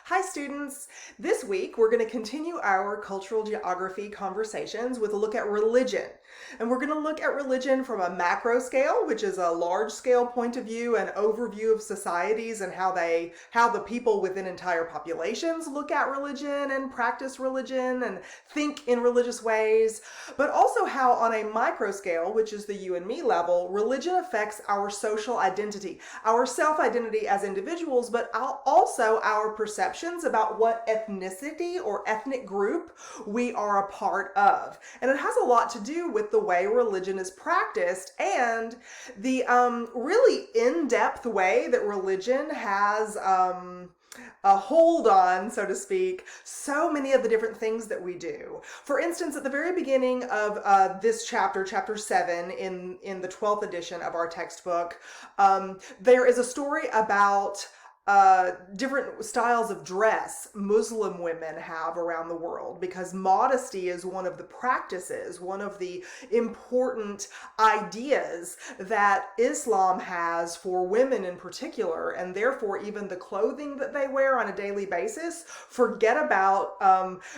Hi students! This week we're going to continue our cultural geography conversations with a look at religion. And we're going to look at religion from a macro scale, which is a large scale point of view and overview of societies and how the people within entire populations look at religion and practice religion and think in religious ways, but also how on a micro scale, which is the you and me level, religion affects our social identity, our self-identity as individuals, but also our perceptions about what ethnicity or ethnic group we are a part of. And it has a lot to do with the way religion is practiced and the really in-depth way that religion has a hold on, so to speak, so many of the different things that we do. For instance, at the very beginning of this chapter, chapter 7 in the 12th edition of our textbook, there is a story about different styles of dress Muslim women have around the world, because modesty is one of the practices, one of the important ideas that Islam has for women in particular, and therefore even the clothing that they wear on a daily basis. Forget about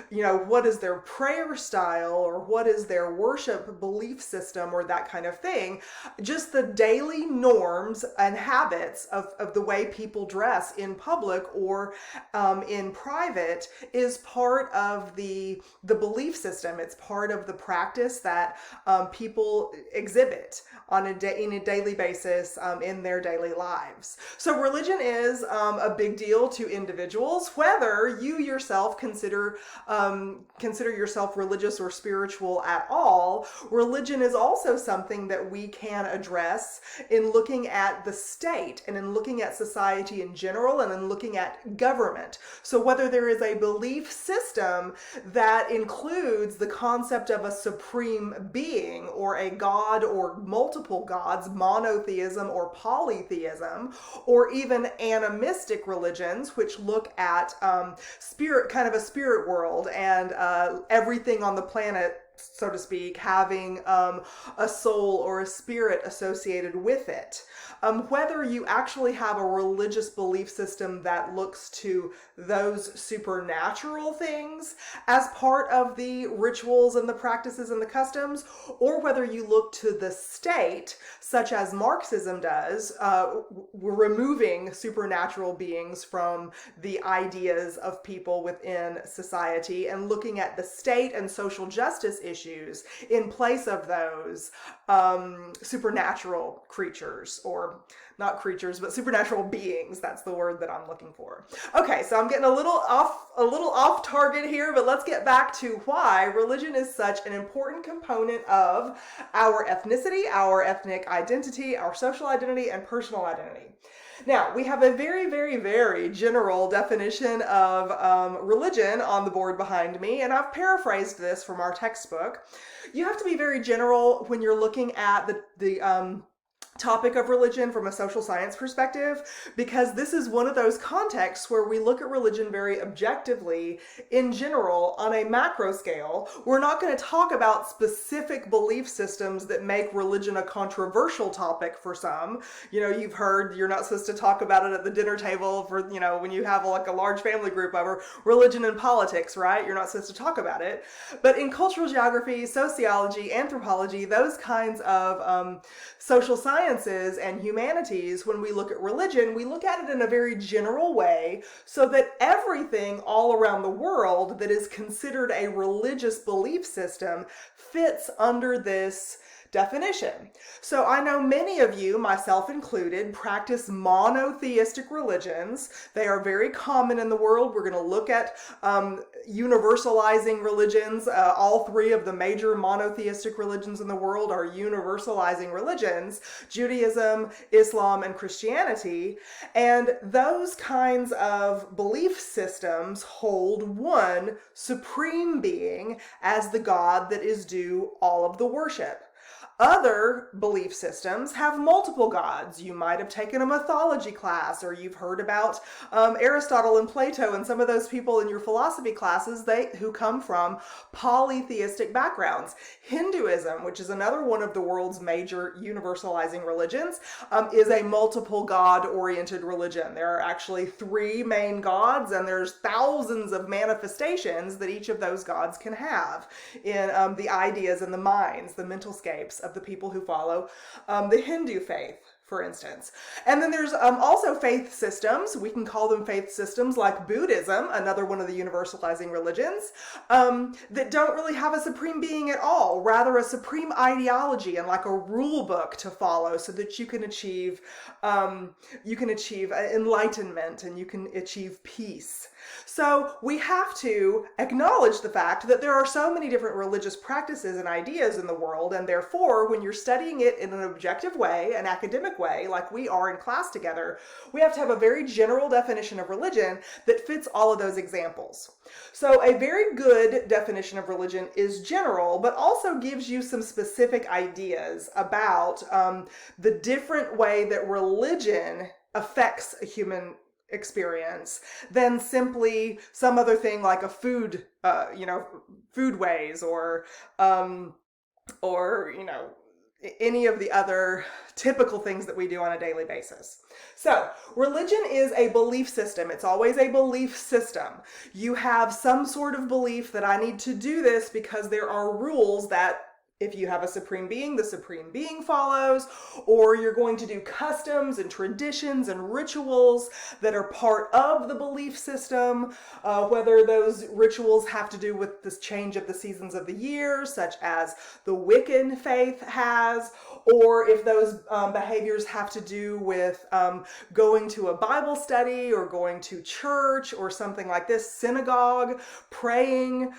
what is their prayer style or what is their worship belief system or that kind of thing. Just the daily norms and habits of the way people dress in public or in private is part of the belief system. It's part of the practice that people exhibit on in a daily basis in their daily lives. So religion is a big deal to individuals, whether you yourself consider yourself religious or spiritual at all. Religion is also something that we can address in looking at the state and in looking at society in general and in looking at government. So whether there is a belief system that includes the concept of a supreme being or a god or multiple gods, monotheism or polytheism, or even animistic religions, which look at spirit, kind of a spirit world, and everything on the planet, so to speak, having a soul or a spirit associated with it. Whether you actually have a religious belief system that looks to those supernatural things as part of the rituals and the practices and the customs, or whether you look to the state, such as Marxism does, removing supernatural beings from the ideas of people within society and looking at the state and social justice issues in place of those supernatural creatures, or not creatures, but supernatural beings. That's the word that I'm looking for. Okay, so I'm getting a little off target here, but let's get back to why religion is such an important component of our ethnicity, our ethnic identity, our social identity, and personal identity. Now, we have a very, very, very general definition of religion on the board behind me, and I've paraphrased this from our textbook. You have to be very general when you're looking at the topic of religion from a social science perspective, because this is one of those contexts where we look at religion very objectively in general on a macro scale. We're not going to talk about specific belief systems that make religion a controversial topic for some. You've heard you're not supposed to talk about it at the dinner table for, when you have like a large family group over religion and politics, right? You're not supposed to talk about it. But in cultural geography, sociology, anthropology, those kinds of social sciences and humanities, when we look at religion, we look at it in a very general way so that everything all around the world that is considered a religious belief system fits under this definition. So I know many of you, myself included, practice monotheistic religions. They are very common in the world. We're going to look at universalizing religions. All three of the major monotheistic religions in the world are universalizing religions: Judaism, Islam, and Christianity. And those kinds of belief systems hold one supreme being as the God that is due all of the worship. Other belief systems have multiple gods. You might have taken a mythology class, or you've heard about Aristotle and Plato and some of those people in your philosophy classes who come from polytheistic backgrounds. Hinduism, which is another one of the world's major universalizing religions, is a multiple god-oriented religion. There are actually 3 main gods, and there's thousands of manifestations that each of those gods can have in the ideas and the minds, the mental scapes of the people who follow the Hindu faith, for instance. And then there's also faith systems. We can call them faith systems like Buddhism, another one of the universalizing religions, that don't really have a supreme being at all, rather a supreme ideology and like a rule book to follow so that you can achieve enlightenment and you can achieve peace. So we have to acknowledge the fact that there are so many different religious practices and ideas in the world, and therefore when you're studying it in an objective way, an academic way, like we are in class together, we have to have a very general definition of religion that fits all of those examples. So a very good definition of religion is general, but also gives you some specific ideas about the different way that religion affects a human experience than simply some other thing like a food, foodways or any of the other typical things that we do on a daily basis. So religion is a belief system. It's always a belief system. You have some sort of belief that I need to do this because there are rules that if you have a supreme being, the supreme being follows, or you're going to do customs and traditions and rituals that are part of the belief system, whether those rituals have to do with this change of the seasons of the year, such as the Wiccan faith has, or if those behaviors have to do with going to a Bible study or going to church or something like this, synagogue, praying,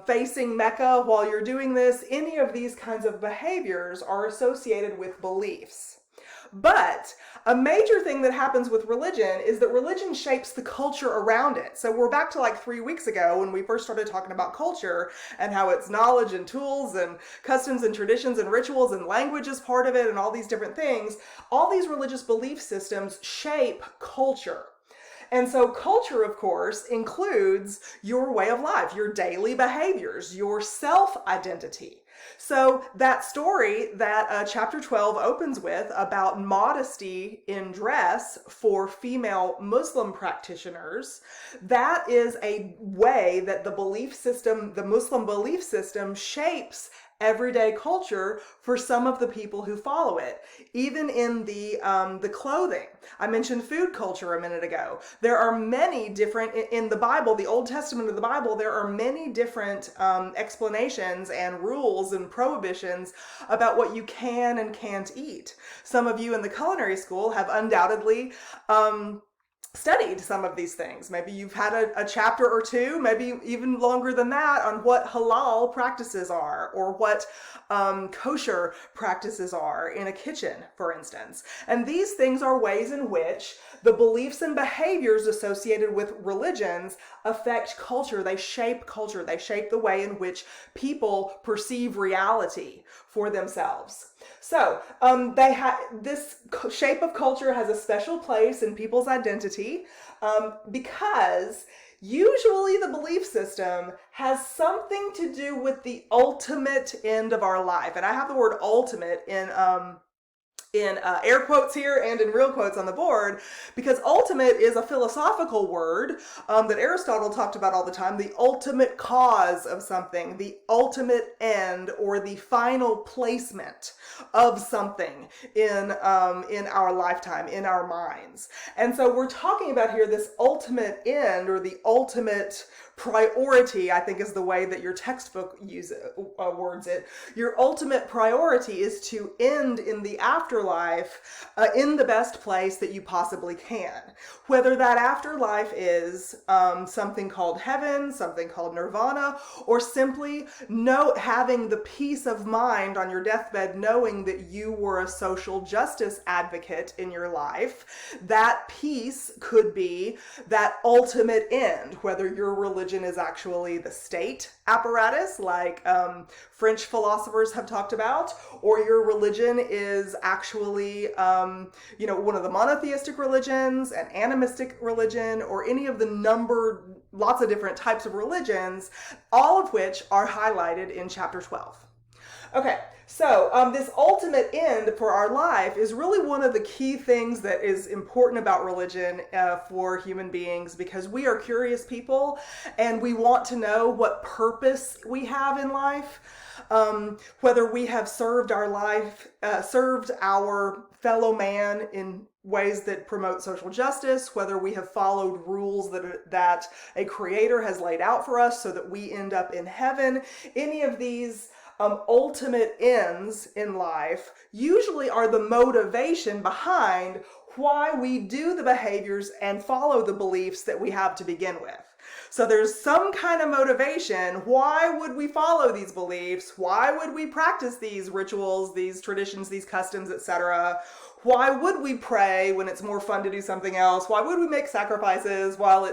facing Mecca while you're doing this. Any of these kinds of behaviors are associated with beliefs. But a major thing that happens with religion is that religion shapes the culture around it. So we're back to like 3 weeks ago when we first started talking about culture and how it's knowledge and tools and customs and traditions and rituals and language is part of it and all these different things. All these religious belief systems shape culture. And so culture, of course, includes your way of life, your daily behaviors, your self-identity. So that story that chapter 12 opens with about modesty in dress for female Muslim practitioners, that is a way that the belief system, the Muslim belief system, shapes everyday culture for some of the people who follow it, even in the clothing. I mentioned food culture a minute ago. There are many different, in the Bible, the Old Testament of the Bible, there are many different explanations and rules and prohibitions about what you can and can't eat. Some of you in the culinary school have undoubtedly studied some of these things. Maybe you've had a chapter or two, maybe even longer than that, on what halal practices are or what kosher practices are in a kitchen, for instance. And these things are ways in which the beliefs and behaviors associated with religions affect culture. They shape culture. They shape the way in which people perceive reality for themselves. So this shape of culture has a special place in people's identity because usually the belief system has something to do with the ultimate end of our life. And I have the word ultimate in air quotes here and in real quotes on the board, because ultimate is a philosophical word that Aristotle talked about all the time, the ultimate cause of something, the ultimate end, or the final placement of something in our lifetime, in our minds. And so we're talking about here this ultimate end, or the ultimate priority, I think is the way that your textbook words it. Your ultimate priority is to end in the afterlife in the best place that you possibly can. Whether that afterlife is something called heaven, something called nirvana, or simply having the peace of mind on your deathbed knowing that you were a social justice advocate in your life, that peace could be that ultimate end, whether your religion religion is actually the state apparatus, like French philosophers have talked about, or your religion is actually, one of the monotheistic religions, an animistic religion, or any of the lots of different types of religions, all of which are highlighted in chapter 12. Okay, so this ultimate end for our life is really one of the key things that is important about religion for human beings, because we are curious people and we want to know what purpose we have in life, whether we have served our fellow man in ways that promote social justice, whether we have followed rules that a creator has laid out for us so that we end up in heaven. Any of these ultimate ends in life usually are the motivation behind why we do the behaviors and follow the beliefs that we have to begin with. So there's some kind of motivation. Why would we follow these beliefs? Why would we practice these rituals, these traditions, these customs, etc.? Why would we pray when it's more fun to do something else? Why would we make sacrifices while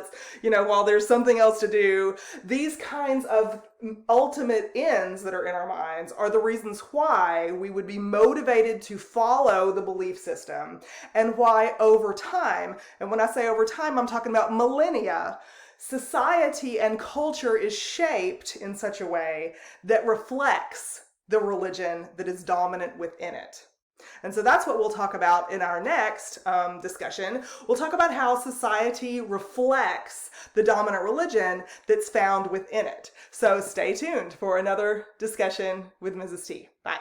there's something else to do? These kinds of ultimate ends that are in our minds are the reasons why we would be motivated to follow the belief system, and why over time, and when I say over time, I'm talking about millennia, society and culture is shaped in such a way that reflects the religion that is dominant within it. And so that's what we'll talk about in our next discussion. We'll talk about how society reflects the dominant religion that's found within it. So stay tuned for another discussion with Mrs. T. Bye.